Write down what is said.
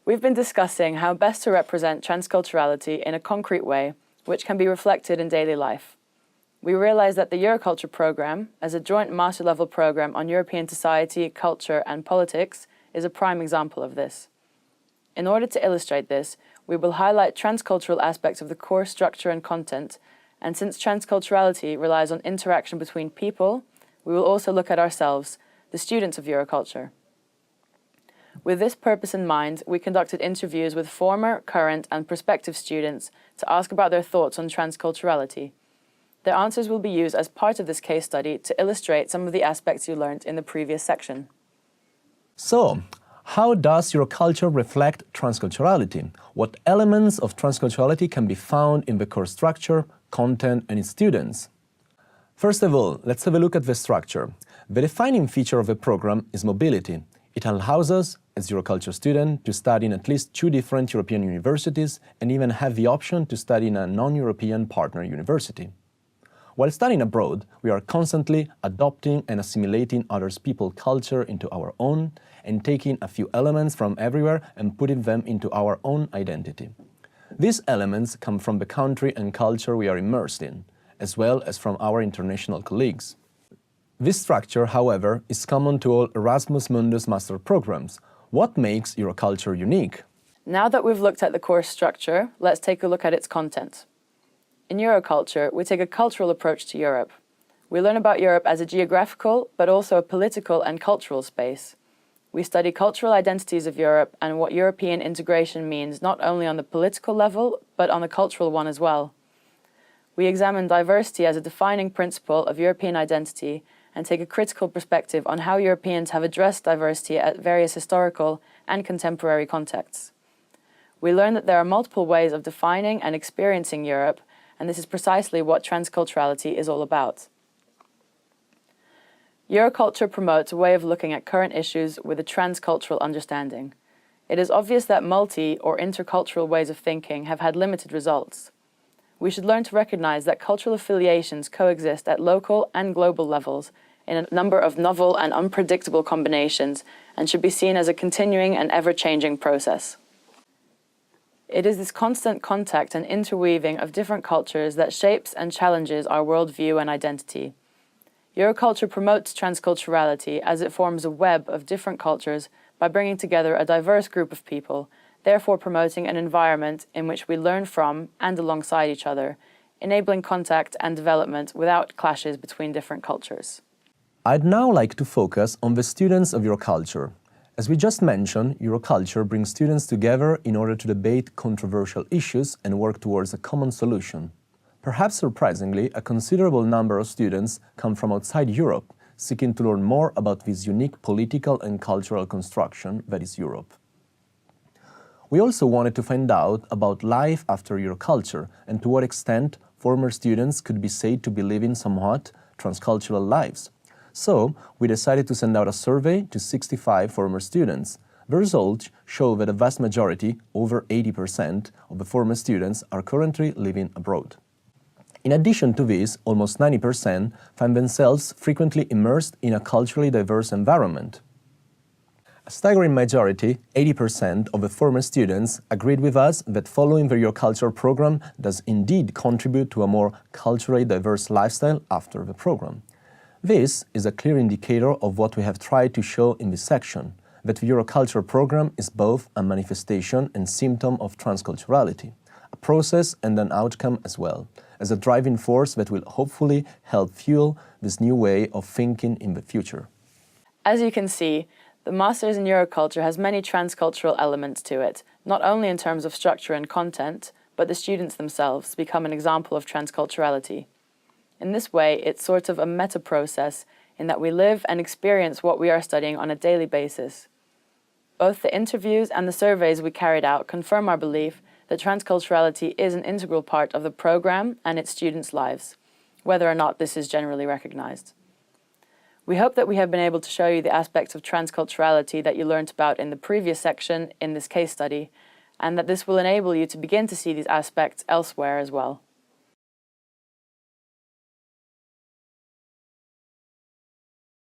We've been discussing how best to represent transculturality in a concrete way, which can be reflected in daily life. We realized that the Euroculture program, as a joint master-level program on European society, culture, and politics, is a prime example of this. In order to illustrate this, we will highlight transcultural aspects of the course structure and content, and since transculturality relies on interaction between people, we will also look at ourselves, the students of Euroculture. With this purpose in mind, we conducted interviews with former, current, and prospective students to ask about their thoughts on transculturality. Their answers will be used as part of this case study to illustrate some of the aspects you learned in the previous section. So, how does Euroculture reflect transculturality? What elements of transculturality can be found in the course structure, content, and its students? First of all, let's have a look at the structure. The defining feature of the program is mobility. It allows us, as Euroculture students, to study in at least 2 different European universities and even have the option to study in a non-European partner university. While studying abroad, we are constantly adopting and assimilating other people's culture into our own and taking a few elements from everywhere and putting them into our own identity. These elements come from the country and culture we are immersed in, as well as from our international colleagues. This structure, however, is common to all Erasmus Mundus master programs. What makes Euroculture unique? Now that we've looked at the course structure, let's take a look at its content. In Euroculture, we take a cultural approach to Europe. We learn about Europe as a geographical, but also a political and cultural space. We study cultural identities of Europe and what European integration means not only on the political level, but on the cultural one as well. We examine diversity as a defining principle of European identity and take a critical perspective on how Europeans have addressed diversity at various historical and contemporary contexts. We learn that there are multiple ways of defining and experiencing Europe, and this is precisely what transculturality is all about. Euroculture promotes a way of looking at current issues with a transcultural understanding. It is obvious that multi- or intercultural ways of thinking have had limited results. We should learn to recognize that cultural affiliations coexist at local and global levels in a number of novel and unpredictable combinations and should be seen as a continuing and ever-changing process. It is this constant contact and interweaving of different cultures that shapes and challenges our worldview and identity. Euroculture promotes transculturality as it forms a web of different cultures by bringing together a diverse group of people, therefore promoting an environment in which we learn from and alongside each other, enabling contact and development without clashes between different cultures. I'd now like to focus on the students of Euroculture. As we just mentioned, Euroculture brings students together in order to debate controversial issues and work towards a common solution. Perhaps surprisingly, a considerable number of students come from outside Europe, seeking to learn more about this unique political and cultural construction that is Europe. We also wanted to find out about life after Euroculture and to what extent former students could be said to be living somewhat transcultural lives. So, we decided to send out a survey to 65 former students. The results show that a vast majority, over 80% of the former students, are currently living abroad. In addition to this, almost 90% find themselves frequently immersed in a culturally diverse environment. A staggering majority, 80% of the former students, agreed with us that following the Euroculture program does indeed contribute to a more culturally diverse lifestyle after the program. This is a clear indicator of what we have tried to show in this section, that the Euroculture program is both a manifestation and symptom of transculturality, a process and an outcome as well, as a driving force that will hopefully help fuel this new way of thinking in the future. As you can see, the Masters in Euroculture has many transcultural elements to it, not only in terms of structure and content, but the students themselves become an example of transculturality. In this way, it's sort of a meta-process in that we live and experience what we are studying on a daily basis. Both the interviews and the surveys we carried out confirm our belief that transculturality is an integral part of the program and its students' lives, whether or not this is generally recognized. We hope that we have been able to show you the aspects of transculturality that you learned about in the previous section in this case study, and that this will enable you to begin to see these aspects elsewhere as well.